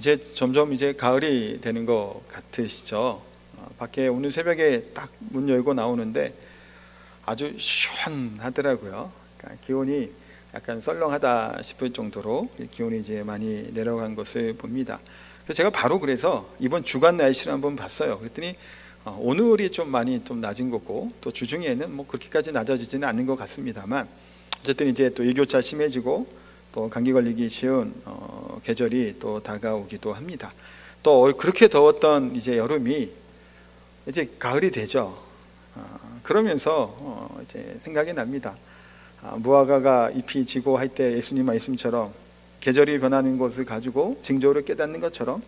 이제 점점 이제 가을이 되는 것 같으시죠? 밖에 오늘 새벽에 딱 문 열고 나오는데 아주 시원하더라고요. 그러니까 기온이 약간 썰렁하다 싶을 정도로 기온이 이제 많이 내려간 것을 봅니다. 그래서 제가 바로 그래서 이번 주간 날씨를 한번 봤어요. 그랬더니 오늘이 좀 많이 좀 낮은 거고, 또 주중에는 뭐 그렇게까지 낮아지지는 않는 것 같습니다만, 어쨌든 이제 또 일교차 심해지고 또 감기 걸리기 쉬운 계절이 또 다가오기도 합니다. 또 그렇게 더웠던 이제 여름이 이제 가을이 되죠. 그러면서 이제 생각이 납니다. 무화과가 잎이 지고 할 때 예수님 말씀처럼 계절이 변하는 것을 가지고 징조를 깨닫는 것처럼,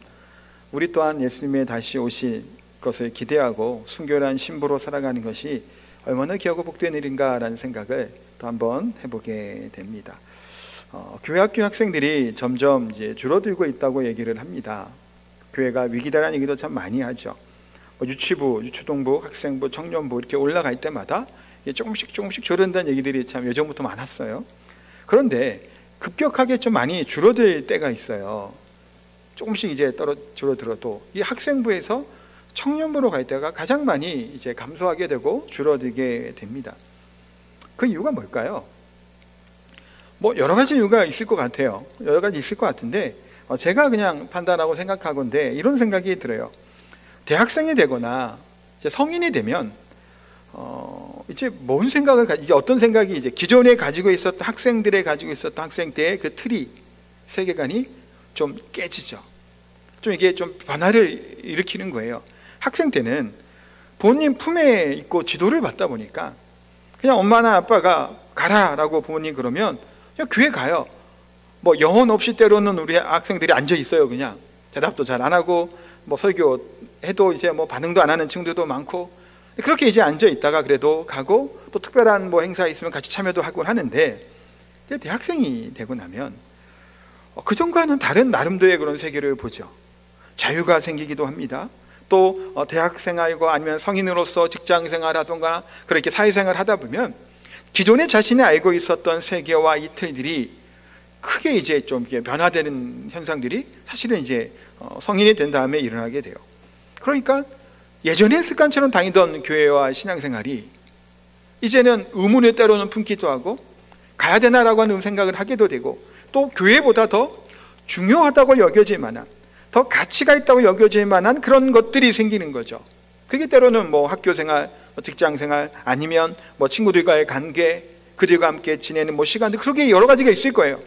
우리 또한 예수님의 다시 오실 것을 기대하고 순결한 신부로 살아가는 것이 얼마나 귀하고 복된 일인가라는 생각을 또 한번 해보게 됩니다. 교회 학교 학생들이 점점 이제 줄어들고 있다고 얘기를 합니다. 교회가 위기다라는 얘기도 참 많이 하죠. 유치부, 유초동부, 학생부, 청년부 이렇게 올라갈 때마다 조금씩 줄어든다는 얘기들이 참 예전부터 많았어요. 그런데 급격하게 좀 많이 줄어들 때가 있어요. 조금씩 이제 줄어들어도 이 학생부에서 청년부로 갈 때가 가장 많이 이제 감소하게 되고 줄어들게 됩니다. 그 이유가 뭘까요? 뭐 여러 가지 이유가 있을 것 같아요. 여러 가지 있을 것 같은데 제가 그냥 판단하고 생각하건데 이런 생각이 들어요. 대학생이 되거나 이제 성인이 되면 이제 뭔 생각을 이제 어떤 생각이 이제 기존에 가지고 있었던 학생들의 가지고 있었던 학생 때의 그 틀이, 세계관이 좀 깨지죠. 좀 이게 좀 변화를 일으키는 거예요. 학생 때는 부모님 품에 있고 지도를 받다 보니까 그냥 엄마나 아빠가 가라라고 부모님 그러면 그냥 교회 가요. 뭐 영혼 없이 때로는 우리 학생들이 앉아 있어요. 그냥 대답도 잘 안 하고 뭐 설교 해도 이제 뭐 반응도 안 하는 친구들도 많고, 그렇게 이제 앉아 있다가 그래도 가고 또 특별한 뭐 행사 있으면 같이 참여도 하곤 하는데, 대학생이 되고 나면 그 전과는 다른 나름대로의 그런 세계를 보죠. 자유가 생기기도 합니다. 또 대학생활과 아니면 성인으로서 직장생활하던가 그렇게 사회생활을 하다 보면 기존에 자신이 알고 있었던 세계와 이 틀들이 크게 이제 좀 변화되는 현상들이 사실은 이제 성인이 된 다음에 일어나게 돼요. 그러니까 예전의 습관처럼 다니던 교회와 신앙생활이 이제는 의문을 때로는 품기도 하고 가야 되나라고 하는 생각을 하게도 되고, 또 교회보다 더 중요하다고 여겨질 만한, 더 가치가 있다고 여겨질 만한 그런 것들이 생기는 거죠. 그게 때로는 뭐 학교생활, 직장생활, 아니면 뭐 친구들과의 관계, 그들과 함께 지내는 뭐 시간들, 그렇게 여러 가지가 있을 거예요.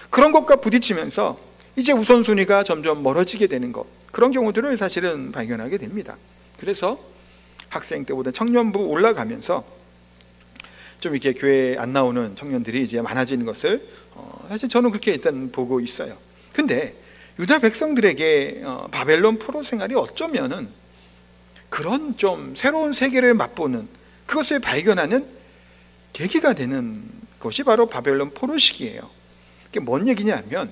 그런 것과 부딪히면서 이제 우선순위가 점점 멀어지게 되는 것, 그런 경우들을 사실은 발견하게 됩니다. 그래서 학생 때보다 청년부 올라가면서 좀 이렇게 교회에 안 나오는 청년들이 이제 많아지는 것을 사실 저는 그렇게 일단 보고 있어요. 근데 유다 백성들에게 바벨론 포로 생활이 어쩌면은 그런 좀 새로운 세계를 맛보는, 그것을 발견하는 계기가 되는 것이 바로 바벨론 포로 시기예요. 이게 뭔 얘기냐면,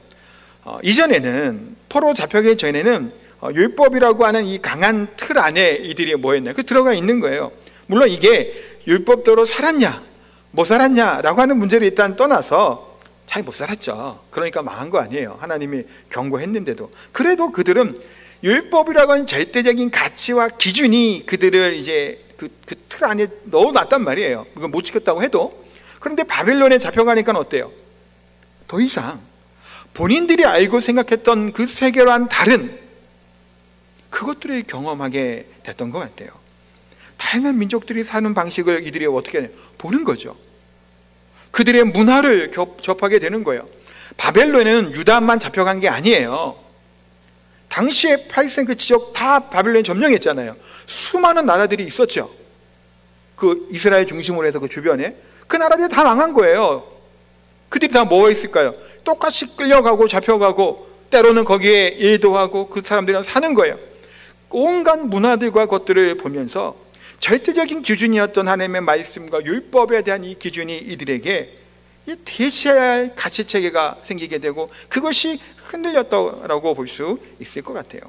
이전에는 포로 잡혀가기 전에는 율법이라고 하는 이 강한 틀 안에 이들이 뭐였냐, 그 들어가 있는 거예요. 물론 이게 율법대로 살았냐 못 살았냐라고 하는 문제를 일단 떠나서 잘 못 살았죠. 그러니까 망한 거 아니에요. 하나님이 경고했는데도. 그래도 그들은 율법이라고 하는 절대적인 가치와 기준이 그들을 이제 그 틀 안에 넣어놨단 말이에요. 그걸 못 지켰다고 해도. 그런데 바벨론에 잡혀가니까 어때요? 더 이상 본인들이 알고 생각했던 그 세계와는 다른 그것들을 경험하게 됐던 것 같아요. 다양한 민족들이 사는 방식을 이들이 어떻게 보는 거죠. 그들의 문화를 접하게 되는 거예요. 바벨론에는 유다만 잡혀간 게 아니에요. 당시에 팔레스타인 그 지역 다 바벨론이 점령했잖아요. 수많은 나라들이 있었죠. 그 이스라엘 중심으로 해서 그 주변에 그 나라들이 다 망한 거예요. 그들이 다 뭐가 있을까요? 똑같이 끌려가고 잡혀가고 때로는 거기에 일도 하고 그 사람들은 사는 거예요. 온갖 문화들과 것들을 보면서 절대적인 기준이었던 하나님의 말씀과 율법에 대한 이 기준이 이들에게 대체해야 할 가치체계가 생기게 되고 그것이 흔들렸다고 볼 수 있을 것 같아요.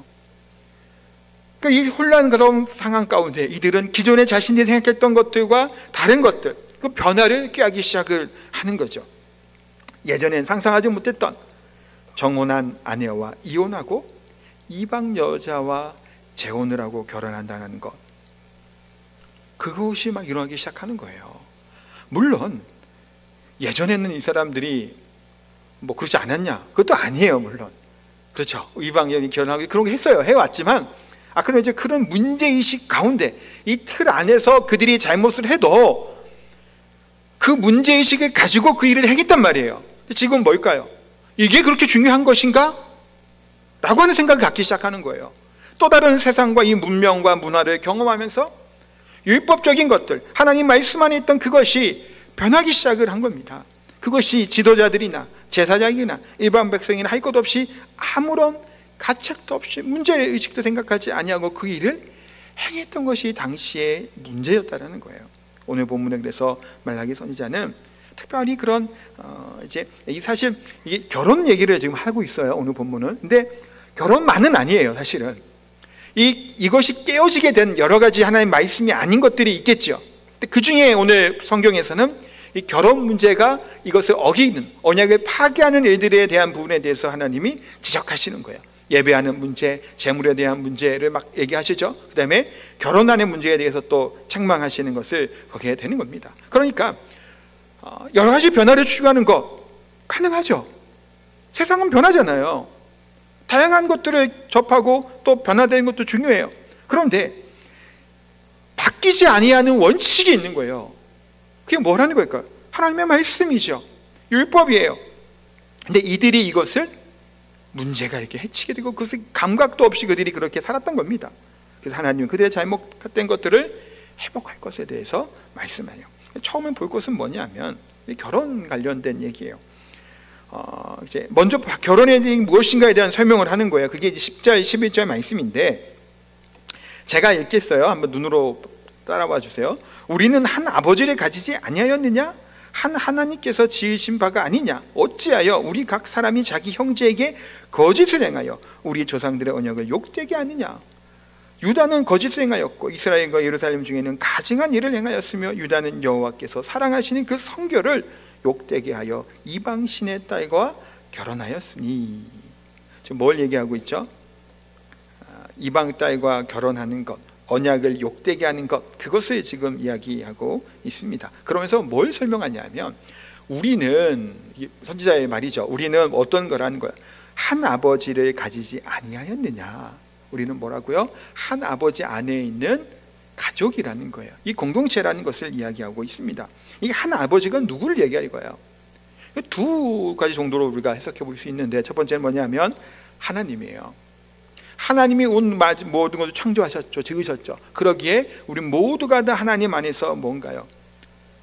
그러니까 이 혼란스러운 상황 가운데 이들은 기존에 자신이 생각했던 것들과 다른 것들, 그 변화를 꾀하기 시작을 하는 거죠. 예전엔 상상하지 못했던 정혼한 아내와 이혼하고 이방 여자와 재혼을 하고 결혼한다는 것, 그것이 막 일어나기 시작하는 거예요. 물론 예전에는 이 사람들이 뭐 그렇지 않았냐? 그것도 아니에요. 물론 그렇죠. 이방 여인이 결혼하고 그런 거 했어요. 해왔지만 그럼 이제 그런 문제의식 가운데 이 틀 안에서 그들이 잘못을 해도 그 문제의식을 가지고 그 일을 하겠단 말이에요. 지금 뭘까요? 이게 그렇게 중요한 것인가? 라고 하는 생각을 갖기 시작하는 거예요. 또 다른 세상과 이 문명과 문화를 경험하면서 율법적인 것들, 하나님 말씀 안에 있던 그것이 변하기 시작을 한 겁니다. 그것이 지도자들이나 제사장이나 일반 백성이나 할 것 없이 아무런 가책도 없이 문제의식도 생각하지 아니하고 그 일을 행했던 것이 당시의 문제였다는 거예요. 오늘 본문에 그래서 말라기 선지자는 특별히 그런 이제 사실 이게 결혼 얘기를 지금 하고 있어요. 오늘 본문은. 근데 결혼만은 아니에요. 사실은 이것이 깨어지게 된 여러 가지 하나님의 말씀이 아닌 것들이 있겠죠. 근데 그 중에 오늘 성경에서는 이 결혼 문제가 이것을 어기는, 언약을 파괴하는 일들에 대한 부분에 대해서 하나님이 지적하시는 거예요. 예배하는 문제, 재물에 대한 문제를 막 얘기하시죠. 그 다음에 결혼하는 문제에 대해서 또 책망하시는 것을 보게 되는 겁니다. 그러니까 여러 가지 변화를 추구하는 것 가능하죠. 세상은 변하잖아요. 다양한 것들을 접하고 또 변화되는 것도 중요해요. 그런데 바뀌지 아니하는 원칙이 있는 거예요. 그게 뭐라는 걸까요? 하나님의 말씀이죠. 율법이에요. 근데 이들이 이것을 문제가 이렇게 해치게 되고 그것을 감각도 없이 그들이 그렇게 살았던 겁니다. 그래서 하나님은 그들의 잘못된 것들을 회복할 것에 대해서 말씀해요. 처음에 볼 것은 뭐냐면 결혼 관련된 얘기예요. 이제 먼저 결혼에 대한 무엇인가에 대한 설명을 하는 거예요. 그게 이제 10절, 11절 말씀인데 제가 읽겠어요. 한번 눈으로 따라와 주세요. 우리는 한 아버지를 가지지 아니하였느냐? 한 하나님께서 지으신 바가 아니냐? 어찌하여 우리 각 사람이 자기 형제에게 거짓을 행하여 우리 조상들의 언약을 욕되게 하느냐? 유다는 거짓을 행하였고 이스라엘과 예루살렘 중에는 가증한 일을 행하였으며 유다는 여호와께서 사랑하시는 그 성결을 욕되게 하여 이방 신의 딸과 결혼하였으니. 지금 뭘 얘기하고 있죠? 이방 딸과 결혼하는 것, 언약을 욕되게 하는 것, 그것을 지금 이야기하고 있습니다. 그러면서 뭘 설명하냐면 우리는, 선지자의 말이죠, 우리는 어떤 거라는 거야? 한 아버지를 가지지 아니하였느냐? 우리는 뭐라고요? 한 아버지 안에 있는 가족이라는 거예요. 이 공동체라는 것을 이야기하고 있습니다. 이 한 아버지가 누구를 얘기할 거예요? 두 가지 정도로 우리가 해석해 볼 수 있는데, 첫 번째는 뭐냐면 하나님이에요. 하나님이 온 모든 것을 창조하셨죠. 지으셨죠. 그러기에 우리 모두가 다 하나님 안에서 뭔가요?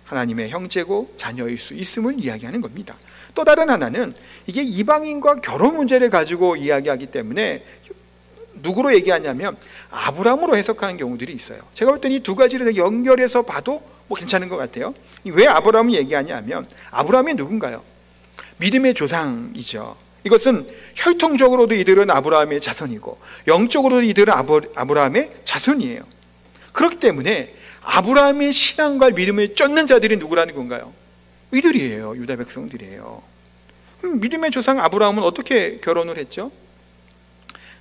하나님의 형제고 자녀일 수 있음을 이야기하는 겁니다. 또 다른 하나는 이게 이방인과 결혼 문제를 가지고 이야기하기 때문에 누구로 얘기하냐면 아브라함으로 해석하는 경우들이 있어요. 제가 볼 때는 이 두 가지를 연결해서 봐도 뭐 괜찮은 것 같아요. 왜 아브라함을 얘기하냐면 아브라함이 누군가요? 믿음의 조상이죠. 이것은 혈통적으로도 이들은 아브라함의 자손이고 영적으로도 이들은 아브라함의 자손이에요. 그렇기 때문에 아브라함의 신앙과 믿음을 쫓는 자들이 누구라는 건가요? 이들이에요. 유다 백성들이에요. 그럼 믿음의 조상 아브라함은 어떻게 결혼을 했죠?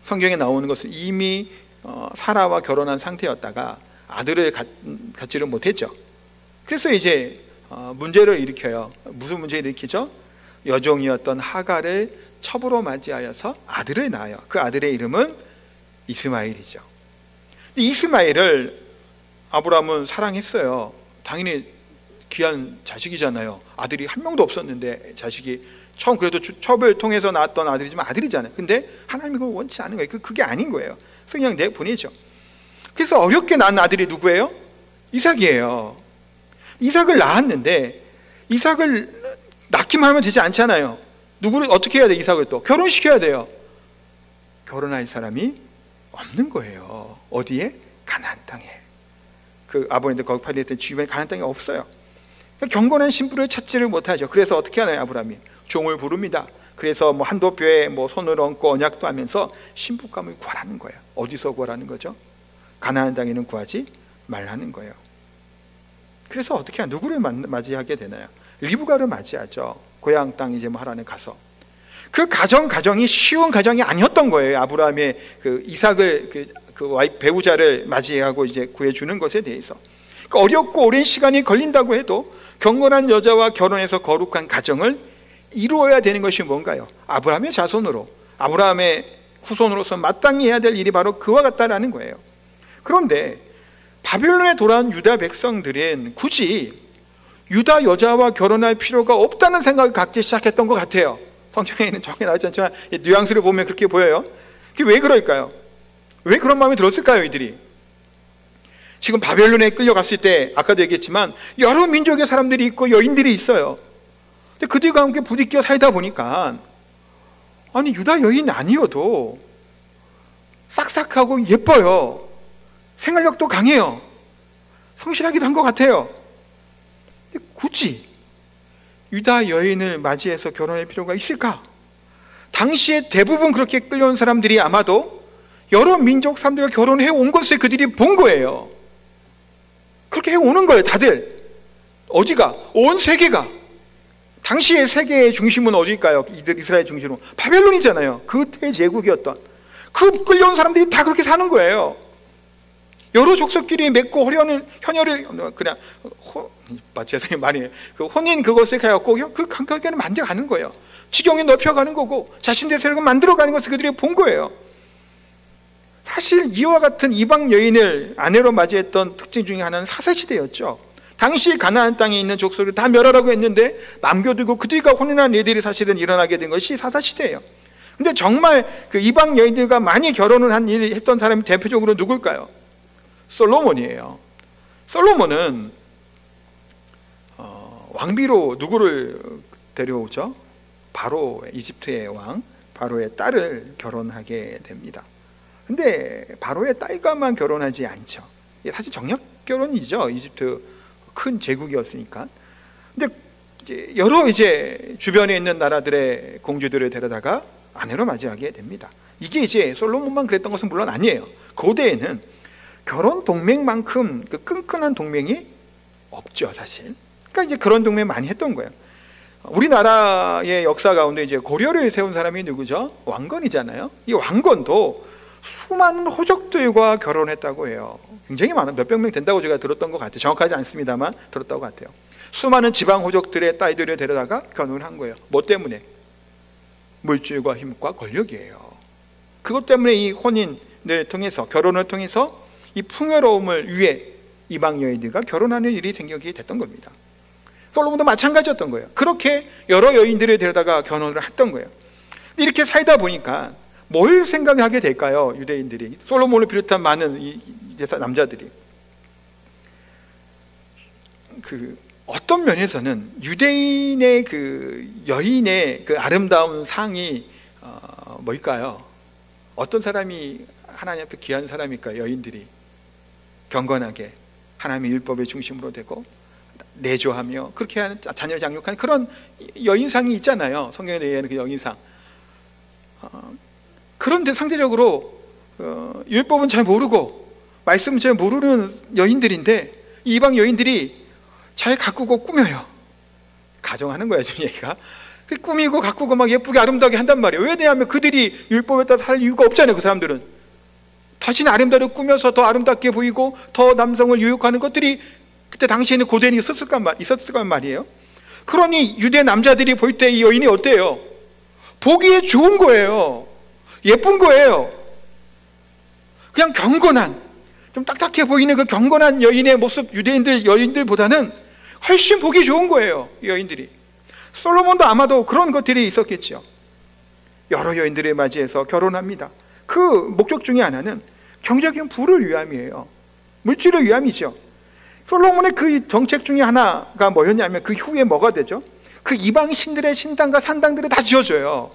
성경에 나오는 것은 이미 사라와 결혼한 상태였다가 아들을 갖지를 못했죠. 그래서 이제 문제를 일으켜요. 무슨 문제를 일으키죠? 여종이었던 하갈을 첩으로 맞이하여서 아들을 낳아요. 그 아들의 이름은 이스마엘이죠. 이스마엘을 아브라함은 사랑했어요. 당연히 귀한 자식이잖아요. 아들이 한 명도 없었는데 자식이 처음 그래도 첩을 통해서 낳았던 아들이지만 아들이잖아요. 근데 하나님이 그걸 원치 않은 거예요. 그게 아닌 거예요. 그래서 그냥 내보내죠. 그래서 어렵게 낳은 아들이 누구예요? 이삭이에요. 이삭을 낳았는데 이삭을 낳기만 하면 되지 않잖아요. 누구를 어떻게 해야 돼? 이삭을 또 결혼시켜야 돼요. 결혼할 사람이 없는 거예요. 어디에? 가나안 땅에. 그 아버님들 거기 팔렸던 주변에 가나안 땅이 없어요. 경건한 신부를 찾지를 못하죠. 그래서 어떻게 하나요? 아브라함이 종을 부릅니다. 그래서 뭐 한도표에 뭐 손을 얹고 언약도 하면서 신부감을 구하라는 거예요. 어디서 구하라는 거죠? 가나안 땅에는 구하지 말라는 거예요. 그래서 어떻게 누구를 맞이하게 되나요? 리브가를 맞이하죠. 고향 땅 이제 뭐 하란에 가서. 그 가정이 쉬운 가정이 아니었던 거예요. 아브라함의 그 이삭을 배우자를 맞이하고 이제 구해주는 것에 대해서. 그러니까 어렵고 오랜 시간이 걸린다고 해도 경건한 여자와 결혼해서 거룩한 가정을 이루어야 되는 것이 뭔가요? 아브라함의 자손으로, 아브라함의 후손으로서 마땅히 해야 될 일이 바로 그와 같다라는 거예요. 그런데 바벨론에 돌아온 유다 백성들은 굳이 유다 여자와 결혼할 필요가 없다는 생각을 갖기 시작했던 것 같아요. 성경에는 정확히 나오지 않지만 뉘앙스를 보면 그렇게 보여요. 그게 왜 그럴까요? 왜 그런 마음이 들었을까요? 이들이 지금 바벨론에 끌려갔을 때 아까도 얘기했지만 여러 민족의 사람들이 있고 여인들이 있어요. 근데 그들과 함께 부딪혀 살다 보니까 아니 유다 여인 아니어도 싹싹하고 예뻐요. 생활력도 강해요. 성실하기도 한 것 같아요. 근데 굳이 유다 여인을 맞이해서 결혼할 필요가 있을까? 당시에 대부분 그렇게 끌려온 사람들이 아마도 여러 민족 사람들과 결혼해 온 것을 그들이 본 거예요. 그렇게 해오는 거예요. 다들. 어디가? 온 세계가. 당시의 세계의 중심은 어디일까요? 이스라엘 중심은 바벨론이잖아요. 그때 제국이었던. 그 끌려온 사람들이 다 그렇게 사는 거예요. 여러 족속끼리 맺고 현혈을 그냥 죄송해요 말이에요. 그 혼인 그것을 해갖고 그 관계를 만들어가는 거예요. 지경이 넓혀가는 거고 자신들의 세력을 만들어가는 것을 그들이 본 거예요. 사실 이와 같은 이방 여인을 아내로 맞이했던 특징 중에 하나는 사사시대였죠. 당시 가나안 땅에 있는 족속을 다 멸하라고 했는데 남겨두고 그들과 혼인한 일들이 사실은 일어나게 된 것이 사사시대예요. 근데 정말 그 이방 여인들과 많이 결혼을 했던 사람이 대표적으로 누굴까요? 솔로몬이에요. 솔로몬은 왕비로 누구를 데려오죠? 바로 이집트의 왕 바로의 딸을 결혼하게 됩니다. 근데 바로의 딸과만 결혼하지 않죠. 사실 정략 결혼이죠. 이집트 큰 제국이었으니까. 근데 여러 주변에 있는 나라들의 공주들을 데려다가 아내로 맞이하게 됩니다. 이게 솔로몬만 그랬던 것은 물론 아니에요. 고대에는 결혼 동맹만큼 그 끈끈한 동맹이 없죠, 사실. 그러니까 그런 동맹 많이 했던 거예요. 우리나라의 역사 가운데 고려를 세운 사람이 누구죠? 왕건이잖아요. 이 왕건도 수많은 호족들과 결혼했다고 해요. 굉장히 많은 몇백 명 된다고 제가 들었던 것 같아요. 정확하지 않습니다만 들었다고 같아요. 수많은 지방 호족들의 딸들을 데려다가 결혼을 한 거예요. 뭐 때문에? 물질과 힘과 권력이에요. 그것 때문에 이 혼인을 통해서 결혼을 통해서 이 풍요로움을 위해 이방 여인들과 결혼하는 일이 생기게 됐던 겁니다. 솔로몬도 마찬가지였던 거예요. 그렇게 여러 여인들을 데려다가 결혼을 했던 거예요. 이렇게 살다 보니까 뭘 생각하게 될까요? 유대인들이, 솔로몬을 비롯한 많은 이 남자들이. 어떤 면에서는 유대인의 여인의 아름다운 상이 뭘까요? 어떤 사람이 하나님 앞에 귀한 사람일까요? 여인들이 경건하게 하나님의 율법의 중심으로 되고 내조하며 그렇게 하는 자녀를 장육하는 그런 여인상이 있잖아요. 성경에 대한 그 여인상. 그런데 상대적으로 율법은 잘 모르고 말씀은 잘 모르는 여인들인데 이방 여인들이 잘 가꾸고 꾸며요. 가정하는 거야 지금 얘기가. 꾸미고 가꾸고 막 예쁘게 아름다게 한단 말이에요. 왜냐하면 그들이 율법에 따라 살 이유가 없잖아요. 그 사람들은 자신의 아름다움을 꾸며서 더 아름답게 보이고 더 남성을 유혹하는 것들이 그때 당시에는 고대에 있었을 거 말이에요. 그러니 유대 남자들이 볼 때 이 여인이 어때요? 보기에 좋은 거예요. 예쁜 거예요. 그냥 경건한, 좀 딱딱해 보이는 그 경건한 여인의 모습, 여인들보다는 훨씬 보기 좋은 거예요. 이 여인들이. 솔로몬도 아마도 그런 것들이 있었겠죠. 여러 여인들을 맞이해서 결혼합니다. 그 목적 중에 하나는 경제적인 부를 위함이에요. 물질을 위함이죠. 솔로몬의 그 정책 중에 하나가 뭐였냐면 그 후에 뭐가 되죠? 그 이방 신들의 신당과 산당들을 다 지어줘요.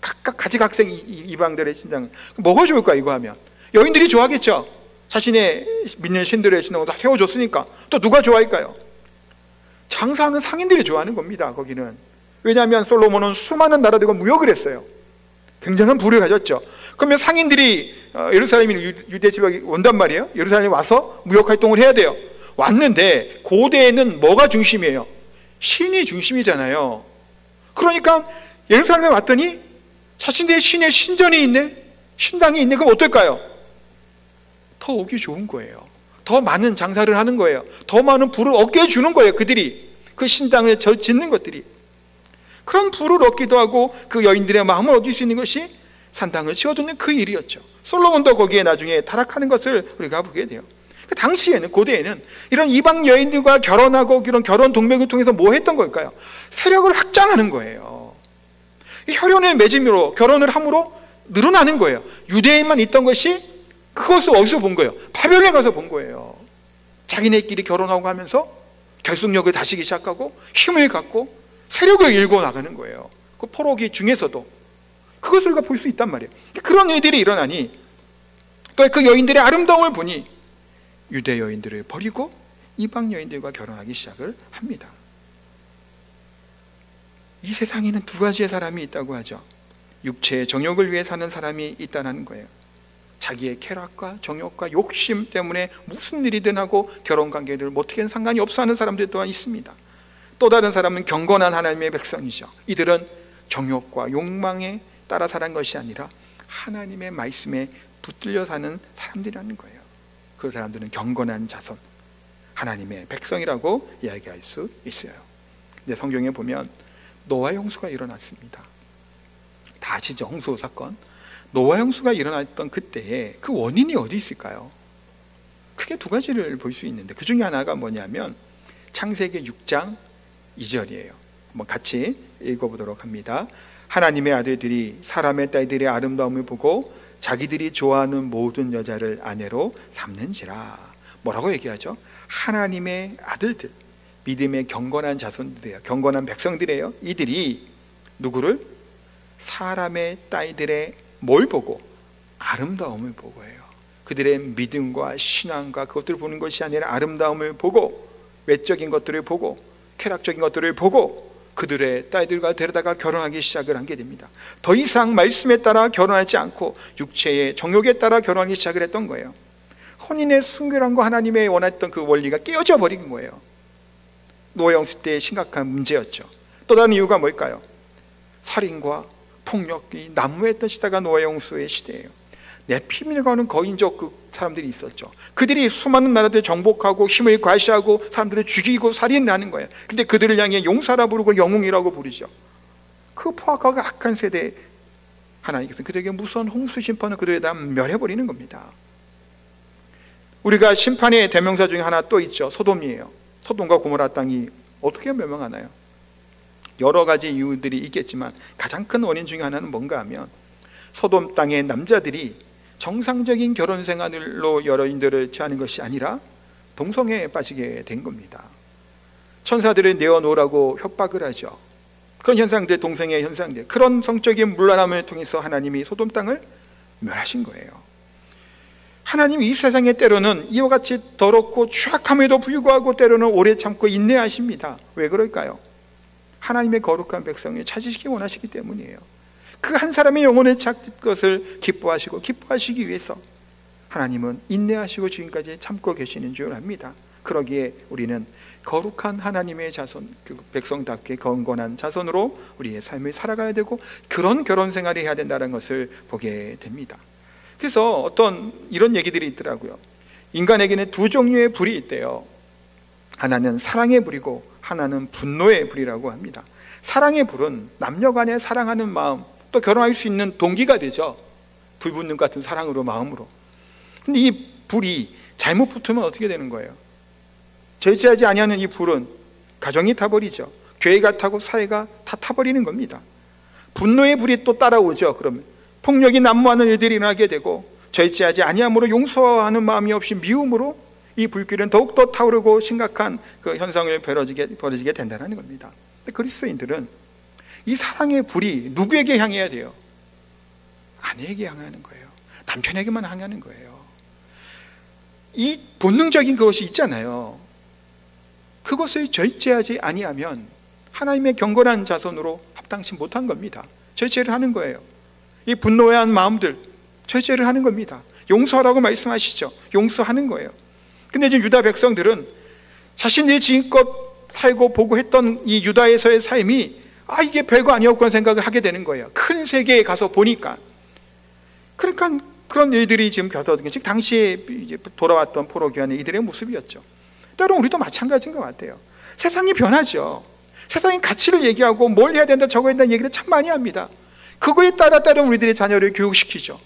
각각 가지각색 이방들의 신당. 뭐가 좋을까 이거 하면? 여인들이 좋아하겠죠. 자신의 믿는 신들의 신당을 다 세워줬으니까. 또 누가 좋아할까요? 장사하는 상인들이 좋아하는 겁니다. 거기는. 왜냐하면 솔로몬은 수많은 나라들과 무역을 했어요. 굉장한 부를 가졌죠. 그러면 상인들이 예루살렘이 유대 지방에 온단 말이에요. 예루살렘에 와서 무역 활동을 해야 돼요. 왔는데 고대에는 뭐가 중심이에요? 신이 중심이잖아요. 그러니까 예루살렘에 왔더니 자신들의 신의 신전이 있네, 신당이 있네. 그럼 어떨까요? 더 오기 좋은 거예요. 더 많은 장사를 하는 거예요. 더 많은 부를 얻게 주는 거예요. 그들이 그 신당을 짓는 것들이. 그런 부를 얻기도 하고 그 여인들의 마음을 얻을 수 있는 것이 산당을 지어주는 그 일이었죠. 솔로몬도 거기에 나중에 타락하는 것을 우리가 보게 돼요. 그 당시에는, 고대에는 이런 이방 여인들과 결혼하고 이런 결혼 동맹을 통해서 뭐 했던 걸까요? 세력을 확장하는 거예요. 혈연의 맺음으로 결혼을 함으로 늘어나는 거예요. 유대인만 있던 것이, 그것을 어디서 본 거예요? 바벨론에 가서 본 거예요. 자기네끼리 결혼하고 하면서 결속력을 다지기 시작하고 힘을 갖고 세력을 일궈 나가는 거예요. 그 포로기 중에서도 그것을 우리가 볼 수 있단 말이에요. 그런 일들이 일어나니 또 그 여인들의 아름다움을 보니 유대 여인들을 버리고 이방 여인들과 결혼하기 시작을 합니다. 이 세상에는 두 가지의 사람이 있다고 하죠. 육체의 정욕을 위해 사는 사람이 있다는 거예요. 자기의 쾌락과 정욕과 욕심 때문에 무슨 일이든 하고 결혼관계를 어떻게든 상관이 없어 하는 사람들 또한 있습니다. 또 다른 사람은 경건한 하나님의 백성이죠. 이들은 정욕과 욕망에 따라 사는 것이 아니라 하나님의 말씀에 붙들려 사는 사람들이라는 거예요. 그 사람들은 경건한 자손, 하나님의 백성이라고 이야기할 수 있어요. 근데 성경에 보면 노아의 홍수가 일어났습니다. 다 아시죠? 홍수 사건. 노아의 홍수가 일어났던 그때에 그 원인이 어디 있을까요? 크게 두 가지를 볼 수 있는데 그 중에 하나가 뭐냐면 창세기 6장 2절이에요. 한번 같이 읽어보도록 합니다. 하나님의 아들들이 사람의 딸들의 아름다움을 보고 자기들이 좋아하는 모든 여자를 아내로 삼는지라. 뭐라고 얘기하죠? 하나님의 아들들, 믿음의 경건한 자손들이에요. 경건한 백성들이에요. 이들이 누구를? 사람의 딸들의 뭘 보고? 아름다움을 보고 해요. 그들의 믿음과 신앙과 그것들을 보는 것이 아니라 아름다움을 보고, 외적인 것들을 보고, 쾌락적인 것들을 보고 그들의 딸들과 데려다가 결혼하기 시작을 하게 됩니다. 더 이상 말씀에 따라 결혼하지 않고 육체의 정욕에 따라 결혼하기 시작을 했던 거예요. 혼인의 순결함과 하나님의 원했던 그 원리가 깨어져 버린 거예요. 노아의 홍수 때의 심각한 문제였죠. 또 다른 이유가 뭘까요? 살인과 폭력이 난무했던 시대가 노아의 홍수의 시대예요. 네피림이라고 하는 거인족 그 사람들이 있었죠. 그들이 수많은 나라들을 정복하고 힘을 과시하고 사람들을 죽이고 살인을 하는 거예요. 근데 그들을 향해 용사라 부르고 영웅이라고 부르죠. 그 포악하고 악한 세대에 하나님께서 그들에게 무서운 홍수 심판을 그들에 다 멸해버리는 겁니다. 우리가 심판의 대명사 중에 하나 또 있죠. 소돔이에요. 소돔과 고모라 땅이 어떻게 멸망하나요? 여러 가지 이유들이 있겠지만 가장 큰 원인 중에 하나는 뭔가 하면 소돔 땅의 남자들이 정상적인 결혼 생활로 여인들을 취하는 것이 아니라 동성애에 빠지게 된 겁니다. 천사들을 내어놓으라고 협박을 하죠. 그런 현상들, 동성애 현상들, 그런 성적인 문란함을 통해서 하나님이 소돔 땅을 멸하신 거예요. 하나님이 이 세상에 때로는 이와 같이 더럽고 추악함에도 불구하고 때로는 오래 참고 인내하십니다. 왜 그럴까요? 하나님의 거룩한 백성을 찾으시기 원하시기 때문이에요. 그 한 사람의 영혼을 찾을 것을 기뻐하시기 위해서 하나님은 인내하시고 지금까지 참고 계시는 줄 압니다. 그러기에 우리는 거룩한 하나님의 자손, 그 백성답게 건건한 자손으로 우리의 삶을 살아가야 되고 그런 결혼 생활을 해야 된다는 것을 보게 됩니다. 그래서 어떤 이런 얘기들이 있더라고요. 인간에게는 두 종류의 불이 있대요. 하나는 사랑의 불이고 하나는 분노의 불이라고 합니다. 사랑의 불은 남녀 간에 사랑하는 마음, 또 결혼할 수 있는 동기가 되죠. 불붙는 같은 사랑으로, 마음으로. 근데 이 불이 잘못 붙으면 어떻게 되는 거예요? 절제하지 아니하는 이 불은 가정이 타버리죠. 교회가 타고 사회가 다 타버리는 겁니다. 분노의 불이 또 따라오죠. 그러면 폭력이 난무하는 일들이 일어나게 되고 절제하지 아니함으로 용서하는 마음이 없이 미움으로 이 불길은 더욱더 타오르고 심각한 그 현상을 벌어지게 된다는 겁니다. 근데 그리스도인들은 이 사랑의 불이 누구에게 향해야 돼요? 아내에게 향하는 거예요. 남편에게만 향하는 거예요. 이 본능적인 그것이 있잖아요. 그것을 절제하지 아니하면 하나님의 경건한 자손으로 합당치 못한 겁니다. 절제를 하는 거예요. 이 분노한 마음들 절제를 하는 겁니다. 용서하라고 말씀하시죠. 용서하는 거예요. 근데 지금 유다 백성들은 자신들이 지금껏 살고 보고 했던 이 유다에서의 삶이 이게 별거 아니었고 그런 생각을 하게 되는 거예요. 큰 세계에 가서 보니까. 그러니까 그런 일들이 지금 곁어든 즉 당시에 이제 돌아왔던 포로 교환의 이들의 모습이었죠. 때론 우리도 마찬가지인 것 같아요. 세상이 변하죠. 세상이 가치를 얘기하고 뭘 해야 된다 저거 해야 된다 얘기를 참 많이 합니다. 그거에 따라 때론 우리들의 자녀를 교육시키죠.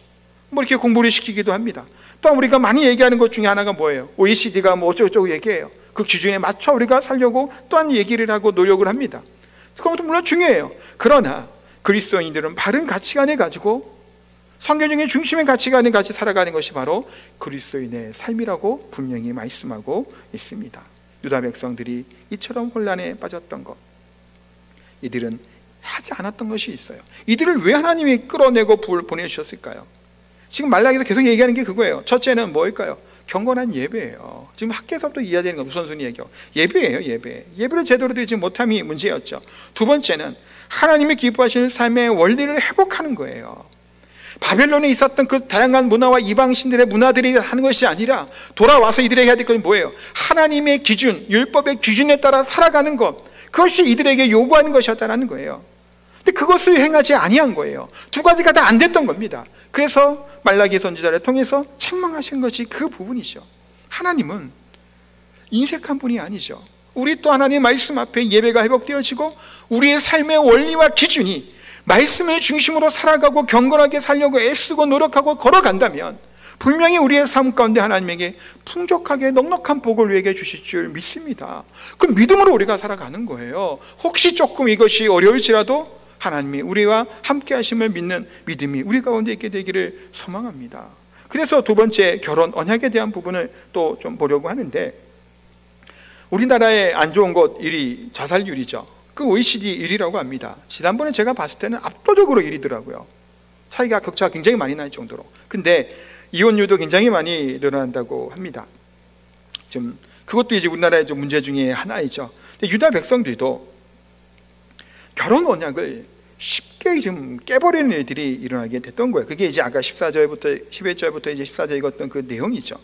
뭐 이렇게 공부를 시키기도 합니다. 또 우리가 많이 얘기하는 것 중에 하나가 뭐예요? OECD가 뭐 어쩌고저쩌고 얘기해요. 그 기준에 맞춰 우리가 살려고 또한 얘기를 하고 노력을 합니다. 그것도 물론 중요해요. 그러나 그리스도인들은 바른 가치관을 가지고 성경적인 중심의 가치관을 같이 살아가는 것이 바로 그리스도인의 삶이라고 분명히 말씀하고 있습니다. 유다 백성들이 이처럼 혼란에 빠졌던 것, 이들은 하지 않았던 것이 있어요. 이들을 왜 하나님이 끌어내고 보내주셨을까요? 지금 말라기에서 계속 얘기하는 게 그거예요. 첫째는 뭘까요? 경건한 예배예요. 지금 학교에서부터 이야기하는 건 우선순위 얘기예요. 예배예요. 예배를 제대로 드리지 못함이 문제였죠. 두 번째는 하나님이 기뻐하시는 삶의 원리를 회복하는 거예요. 바벨론에 있었던 그 다양한 문화와 이방신들의 문화들이 하는 것이 아니라 돌아와서 이들에게 해야 될 것이 뭐예요? 하나님의 기준, 율법의 기준에 따라 살아가는 것, 그것이 이들에게 요구하는 것이었다는 거예요. 근데 그것을 행하지 아니한 거예요. 두 가지가 다 안 됐던 겁니다. 그래서 말라기 선지자를 통해서 책망하신 것이 그 부분이죠. 하나님은 인색한 분이 아니죠. 우리 또 하나님 말씀 앞에 예배가 회복되어지고 우리의 삶의 원리와 기준이 말씀을 중심으로 살아가고 경건하게 살려고 애쓰고 노력하고 걸어간다면 분명히 우리의 삶 가운데 하나님에게 풍족하게 넉넉한 복을 우리에게 주실 줄 믿습니다. 그 믿음으로 우리가 살아가는 거예요. 혹시 조금 이것이 어려울지라도 하나님이 우리와 함께 하심을 믿는 믿음이 우리 가운데 있게 되기를 소망합니다. 그래서 두 번째 결혼 언약에 대한 부분을 또 좀 보려고 하는데, 우리나라의 안 좋은 것 1위 자살률이죠. 그 OECD 1위라고 합니다. 지난번에 제가 봤을 때는 압도적으로 1위더라고요. 차이가 격차가 굉장히 많이 날 정도로. 근데 이혼율도 굉장히 많이 늘어난다고 합니다. 좀 그것도 이제 우리나라의 좀 문제 중에 하나이죠. 근데 유다 백성들도 결혼 언약을 쉽게 좀 깨버리는 일들이 일어나게 됐던 거예요. 그게 이제 아까 14절부터 11절부터 이제 14절 읽었던 그 내용이죠.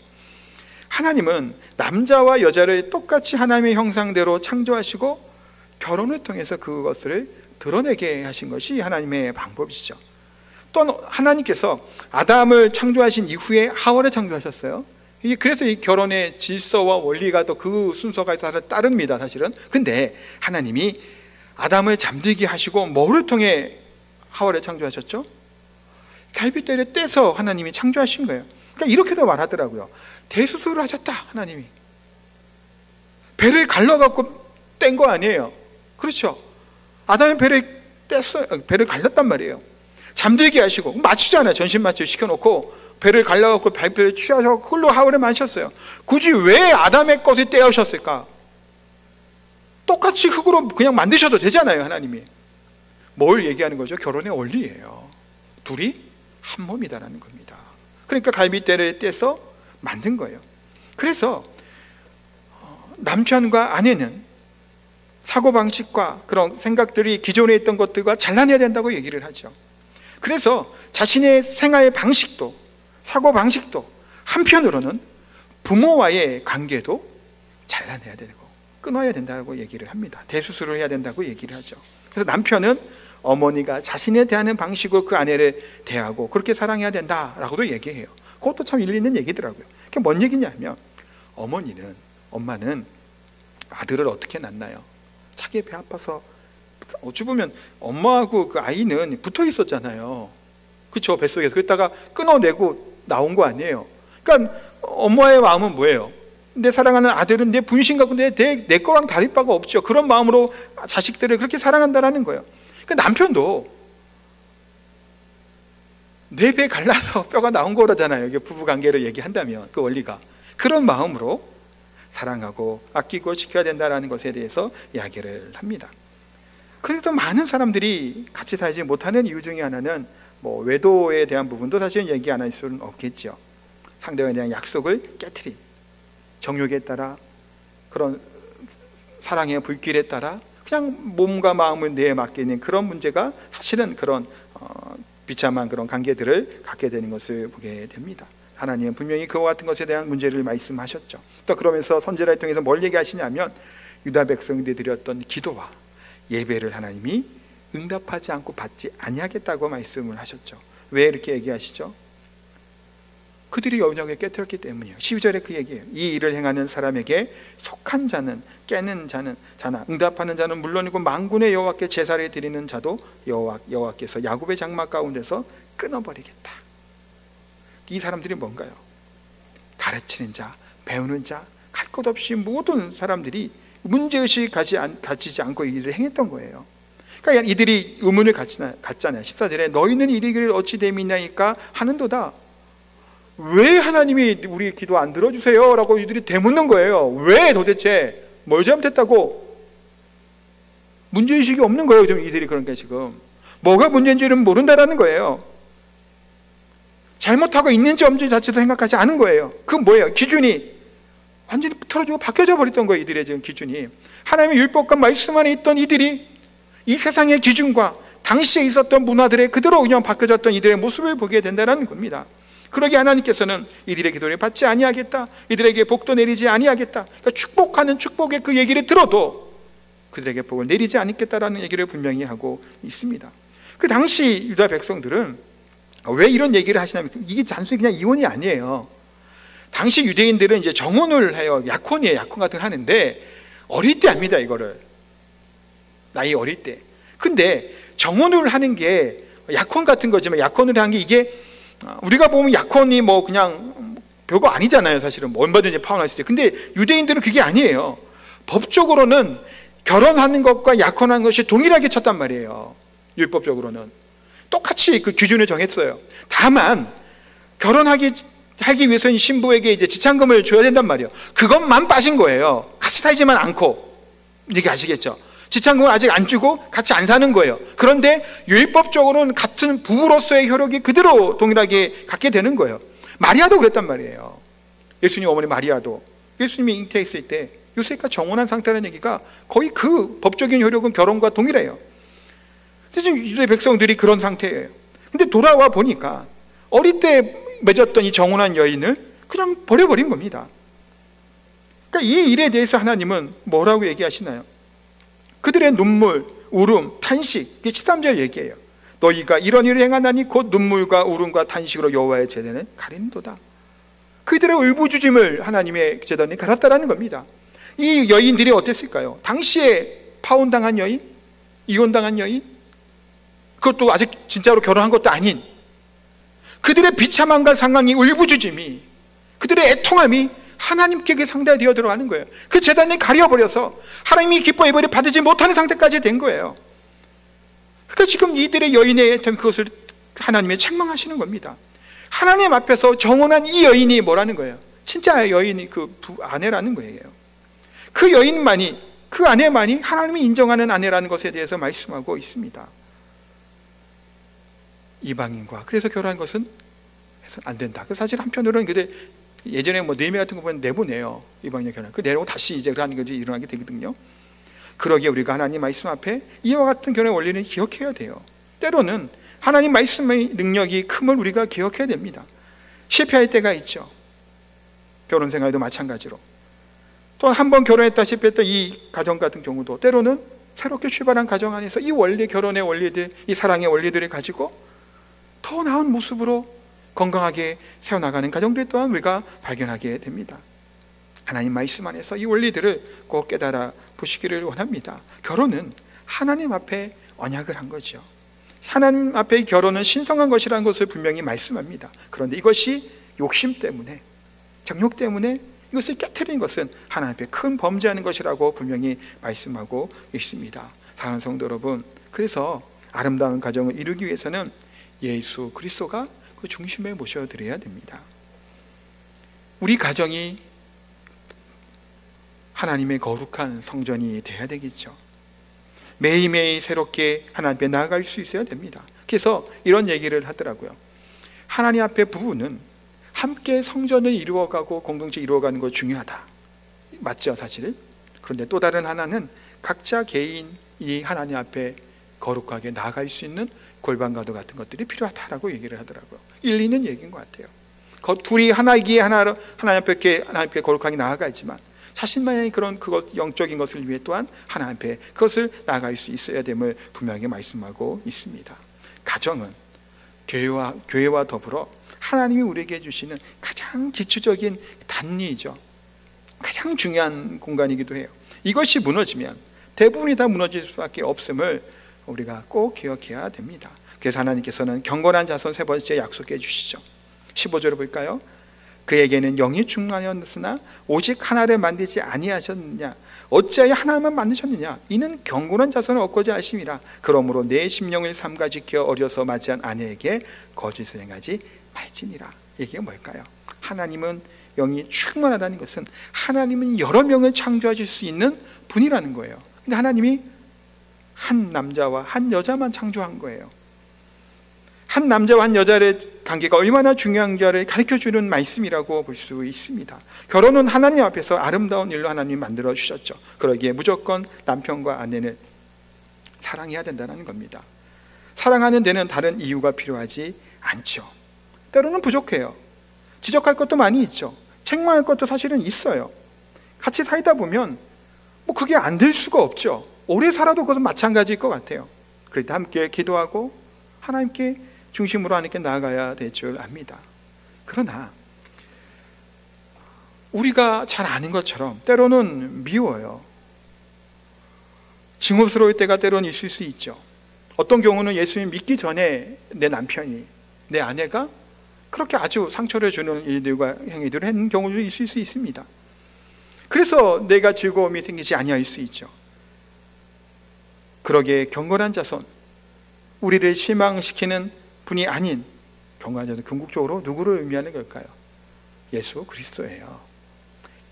하나님은 남자와 여자를 똑같이 하나님의 형상대로 창조하시고 결혼을 통해서 그것을 드러내게 하신 것이 하나님의 방법이죠. 또 하나님께서 아담을 창조하신 이후에 하와를 창조하셨어요. 그래서 이 결혼의 질서와 원리가 또 그 순서가 따릅니다, 사실은. 근데 하나님이 아담을 잠들게 하시고 뭐를 통해 하와를 창조하셨죠? 갈빗대를 떼서 하나님이 창조하신 거예요. 그러니까 이렇게도 말하더라고요. 대수술을 하셨다, 하나님이. 배를 갈라갖고 뗀 거 아니에요. 그렇죠? 아담의 배를 뗐어요. 배를 갈랐단 말이에요. 잠들게 하시고 맞추잖아요. 전신 마취 시켜놓고 배를 갈라갖고 발표를 취하셔서 홀로 하울에 마셨어요. 굳이 왜 아담의 것을 떼어셨을까? 똑같이 흙으로 그냥 만드셔도 되잖아요. 하나님이. 뭘 얘기하는 거죠? 결혼의 원리예요. 둘이 한 몸이다라는 겁니다. 그러니까 갈빗대를 떼서 만든 거예요. 그래서 남편과 아내는 사고방식과 그런 생각들이 기존에 있던 것들과 잘라내야 된다고 얘기를 하죠. 그래서 자신의 생활 방식도 사고방식도 한편으로는 부모와의 관계도 잘라내야 되고 끊어야 된다고 얘기를 합니다. 대수술을 해야 된다고 얘기를 하죠. 그래서 남편은 어머니가 자신에 대하는 방식으로 그 아내를 대하고 그렇게 사랑해야 된다라고도 얘기해요. 그것도 참 일리 있는 얘기더라고요. 그게 뭔 얘기냐면 엄마는 아들을 어떻게 낳나요? 자기 배 아파서 어찌 보면 엄마하고 그 아이는 붙어 있었잖아요. 그렇죠? 뱃속에서. 그랬다가 끊어내고 나온 거 아니에요. 그러니까 엄마의 마음은 뭐예요? 내 사랑하는 아들은 내 분신 갖고 내 거랑 다를 바가 없죠. 그런 마음으로 자식들을 그렇게 사랑한다라는 거예요. 그러니까 남편도 내 배 갈라서 뼈가 나온 거라잖아요. 이게 부부관계를 얘기한다면 그 원리가. 그런 마음으로 사랑하고 아끼고 지켜야 된다는 것에 대해서 이야기를 합니다. 그래도 많은 사람들이 같이 살지 못하는 이유 중에 하나는 뭐 외도에 대한 부분도 사실은 얘기 안 할 수는 없겠죠. 상대방에 대한 약속을 깨트린 정욕에 따라 그런 사랑의 불길에 따라 그냥 몸과 마음을 내에 맡기는 그런 문제가 사실은 그런 비참한 그런 관계들을 갖게 되는 것을 보게 됩니다. 하나님은 분명히 그와 같은 것에 대한 문제를 말씀하셨죠. 또 그러면서 선지자를 통해서 뭘 얘기하시냐면 유다 백성들이 드렸던 기도와 예배를 하나님이 응답하지 않고 받지 아니하겠다고 말씀을 하셨죠. 왜 이렇게 얘기하시죠? 그들이 언약을 깨뜨렸기 때문이에요. 12절에 그 얘기예요. 이 일을 행하는 사람에게 속한 자는, 깨는 자는, 자나 응답하는 자는 물론이고 만군의 여호와께 제사를 드리는 자도 여호와께서 야곱의 장막 가운데서 끊어버리겠다. 이 사람들이 뭔가요? 가르치는 자, 배우는 자, 갈 것 없이 모든 사람들이 문제의식 가지지 않고 이 일을 행했던 거예요. 그러니까 이들이 의문을 갖잖아요. 14절에 너희는 이르기를 어찌 됨이냐니까 하는도다. 왜 하나님이 우리 기도 안 들어주세요? 라고 이들이 되묻는 거예요. 왜 도대체? 뭘 잘못했다고? 문제의식이 없는 거예요. 지금 이들이. 그러니까 지금 뭐가 문제인지는 모른다라는 거예요. 잘못하고 있는지 없는지 자체도 생각하지 않은 거예요. 그건 뭐예요? 기준이 완전히 틀어지고 바뀌어져 버렸던 거예요. 이들의 지금 기준이. 하나님의 율법과 말씀 안에 있던 이들이 이 세상의 기준과 당시에 있었던 문화들에 그대로 그냥 바뀌어졌던 이들의 모습을 보게 된다는 겁니다. 그러기에 하나님께서는 이들의 기도를 받지 아니하겠다, 이들에게 복도 내리지 아니하겠다. 그러니까 축복하는 축복의 그 얘기를 들어도 그들에게 복을 내리지 않겠다라는 얘기를 분명히 하고 있습니다. 그 당시 유다 백성들은 왜 이런 얘기를 하시냐면, 이게 단순히 그냥 이혼이 아니에요. 당시 유대인들은 이제 정혼을 해요. 약혼이에요. 약혼 같은 걸 하는데 어릴 때 합니다. 이거를 나이 어릴 때. 근데 정혼을 하는 게 약혼 같은 거지만, 약혼을 하는 게 이게 우리가 보면 약혼이 뭐 그냥 별거 아니잖아요. 사실은 뭐 얼마든지 파혼할 수 있어요. 근데 유대인들은 그게 아니에요. 법적으로는 결혼하는 것과 약혼하는 것이 동일하게 쳤단 말이에요. 율법적으로는 똑같이 그 기준을 정했어요. 다만 결혼하기 위해서는 신부에게 이제 지참금을 줘야 된단 말이에요. 그것만 빠진 거예요. 같이 살지만 않고. 이게 아시겠죠? 지참금을 아직 안 주고 같이 안 사는 거예요. 그런데 율법적으로는 같은 부부로서의 효력이 그대로 동일하게 갖게 되는 거예요. 마리아도 그랬단 말이에요. 예수님 어머니 마리아도 예수님이 잉태했을 때 요셉과 정혼한 상태라는 얘기가 거의 그 법적인 효력은 결혼과 동일해요. 지금 유대 백성들이 그런 상태예요. 근데 돌아와 보니까 어릴 때 맺었던 이 정혼한 여인을 그냥 버려버린 겁니다. 그러니까 이 일에 대해서 하나님은 뭐라고 얘기하시나요? 그들의 눈물, 울음, 탄식, 13절 얘기예요. 너희가 이런 일을 행하나니 곧 눈물과 울음과 탄식으로 여호와의 제단을 가린도다. 그들의 울부짖음을 하나님의 제단에 갈았다라는 겁니다. 이 여인들이 어땠을까요? 당시에 파혼당한 여인, 이혼당한 여인, 그것도 아직 진짜로 결혼한 것도 아닌 그들의 비참함과 상황이, 울부짖음이, 그들의 애통함이 하나님께 상대되어 들어가는 거예요. 그 제단을 가려버려서 하나님이 기뻐해버려 받지 못하는 상태까지 된 거예요. 그러니까 지금 이들의 여인의 그것을 하나님이 책망하시는 겁니다. 하나님 앞에서 정혼한 이 여인이 뭐라는 거예요? 진짜 여인이 그 아내라는 거예요. 그 여인만이, 그 아내만이 하나님이 인정하는 아내라는 것에 대해서 말씀하고 있습니다. 이방인과 그래서 결혼한 것은 해서 안 된다. 사실 한편으로는 근데 예전에 뭐 네매 같은 거 보면 내보내요. 이방인 결혼. 그 내려고 다시 이제 하는 것이 일어나게 되거든요. 그러기에 우리가 하나님 말씀 앞에 이와 같은 결혼의 원리는 기억해야 돼요. 때로는 하나님 말씀의 능력이 큼을 우리가 기억해야 됩니다. 실패할 때가 있죠. 결혼 생활도 마찬가지로. 또 한 번 결혼했다 실패했던 이 가정 같은 경우도 때로는 새롭게 출발한 가정 안에서 이 원리, 결혼의 원리들, 이 사랑의 원리들을 가지고 더 나은 모습으로 건강하게 세워나가는 가정들 또한 우리가 발견하게 됩니다. 하나님 말씀 안에서 이 원리들을 꼭 깨달아 보시기를 원합니다. 결혼은 하나님 앞에 언약을 한 거죠. 하나님 앞에 결혼은 신성한 것이라는 것을 분명히 말씀합니다. 그런데 이것이 욕심 때문에, 정욕 때문에 이것을 깨트린 것은 하나님 앞에 큰 범죄하는 것이라고 분명히 말씀하고 있습니다. 사랑하는 성도 여러분, 그래서 아름다운 가정을 이루기 위해서는 예수 그리스도가 그 중심에 모셔드려야 됩니다. 우리 가정이 하나님의 거룩한 성전이 되어야 되겠죠. 매일매일 새롭게 하나님 앞에 나아갈 수 있어야 됩니다. 그래서 이런 얘기를 하더라고요. 하나님 앞에 부부는 함께 성전을 이루어가고 공동체 이루어가는 것 중요하다. 맞죠, 사실은? 그런데 또 다른 하나는 각자 개인이 하나님 앞에 거룩하게 나아갈 수 있는 골방과도 같은 것들이 필요하다라고 얘기를 하더라고요. 일리 있는 얘기인 것 같아요. 둘이 하나이기에 하나님 앞에 거룩하게 나아가지만 자신만의 그런 그것 영적인 것을 위해 또한 하나님 앞에 그것을 나아갈 수 있어야 됨을 분명하게 말씀하고 있습니다. 가정은 교회와 더불어 하나님이 우리에게 주시는 가장 기초적인 단위이죠. 가장 중요한 공간이기도 해요. 이것이 무너지면 대부분이 다 무너질 수밖에 없음을 우리가 꼭 기억해야 됩니다. 그래서 하나님께서는 경건한 자손 세 번째 약속해 주시죠. 15절을 볼까요? 그에게는 영이 충만하였으나 오직 하나를 만들지 아니하셨느냐? 어찌하여 하나만 만드셨느냐? 이는 경건한 자손을 얻고자 하심이라. 그러므로 내 심령을 삼가 지켜 어려서 맞이한 아내에게 거짓을 행하지 말지니라. 이게 뭘까요? 하나님은 영이 충만하다는 것은 하나님은 여러 명을 창조하실 수 있는 분이라는 거예요. 근데 하나님이 한 남자와 한 여자만 창조한 거예요. 한 남자와 한 여자의 관계가 얼마나 중요한지를 가르쳐주는 말씀이라고 볼 수 있습니다. 결혼은 하나님 앞에서 아름다운 일로 하나님이 만들어 주셨죠. 그러기에 무조건 남편과 아내는 사랑해야 된다는 겁니다. 사랑하는 데는 다른 이유가 필요하지 않죠. 때로는 부족해요. 지적할 것도 많이 있죠. 책망할 것도 사실은 있어요. 같이 살다 보면 그게 안 될 수가 없죠. 오래 살아도 그것은 마찬가지일 것 같아요. 그럴 때 함께 기도하고 하나님께 중심으로 하나님께 나아가야 될 줄 압니다. 그러나 우리가 잘 아는 것처럼 때로는 미워요. 증오스러울 때가 때로는 있을 수 있죠. 어떤 경우는 예수님 믿기 전에 내 남편이, 내 아내가 그렇게 아주 상처를 주는 일들과 행위들을 하는 경우도 있을 수 있습니다. 그래서 내가 즐거움이 생기지 아니할 수 있죠. 그러기에 경건한 자손, 우리를 실망시키는 분이 아닌 경건한 자손, 궁극적으로 누구를 의미하는 걸까요? 예수 그리스도예요.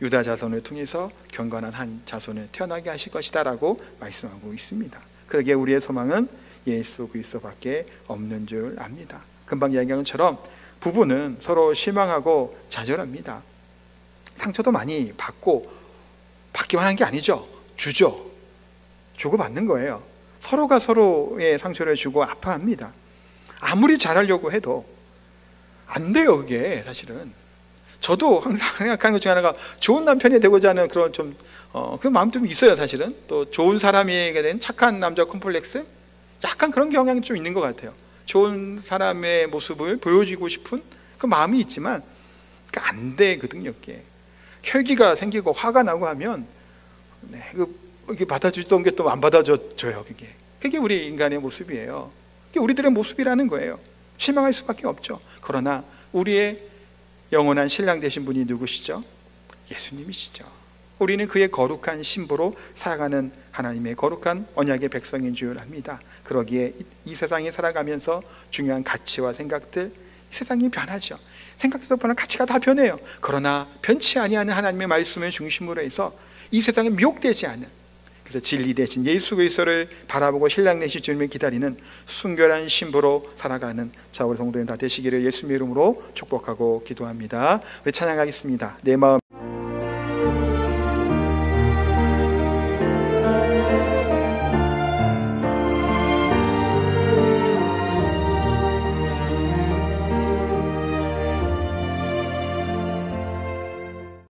유다 자손을 통해서 경건한 한 자손을 태어나게 하실 것이다 라고 말씀하고 있습니다. 그러기에 우리의 소망은 예수 그리스도밖에 없는 줄 압니다. 금방 이야기한 것처럼 부부는 서로 실망하고 좌절합니다. 상처도 많이 받고, 받기만 한 게 아니죠. 주죠. 주고받는 거예요. 서로가 서로의 상처를 주고 아파합니다. 아무리 잘하려고 해도 안 돼요. 그게 사실은. 저도 항상 생각하는 것 중에 하나가 좋은 남편이 되고자 하는 그런 그 마음도 좀 있어요. 사실은. 또 좋은 사람에게 된 착한 남자 콤플렉스, 약간 그런 경향이 좀 있는 것 같아요. 좋은 사람의 모습을 보여주고 싶은 그 마음이 있지만 안 되거든요. 혈기가 생기고 화가 나고 하면 이게 받아주던 게 또 안 받아줘요. 그게 우리 인간의 모습이에요. 그게 우리들의 모습이라는 거예요. 실망할 수밖에 없죠. 그러나 우리의 영원한 신랑 되신 분이 누구시죠? 예수님이시죠. 우리는 그의 거룩한 신부로 살아가는 하나님의 거룩한 언약의 백성인 줄 압니다. 그러기에 이 세상에 살아가면서 중요한 가치와 생각들, 세상이 변하죠. 생각도 변하고 가치가 다 변해요. 그러나 변치 아니하는 하나님의 말씀을 중심으로 해서 이 세상에 미혹되지 않는, 그래서 진리 대신 예수 그리스도를 바라보고 신랑 되실 주님을 기다리는 순결한 신부로 살아가는 자 우리 성도님 다 되시기를 예수님의 이름으로 축복하고 기도합니다. 우리 찬양하겠습니다. 내 마음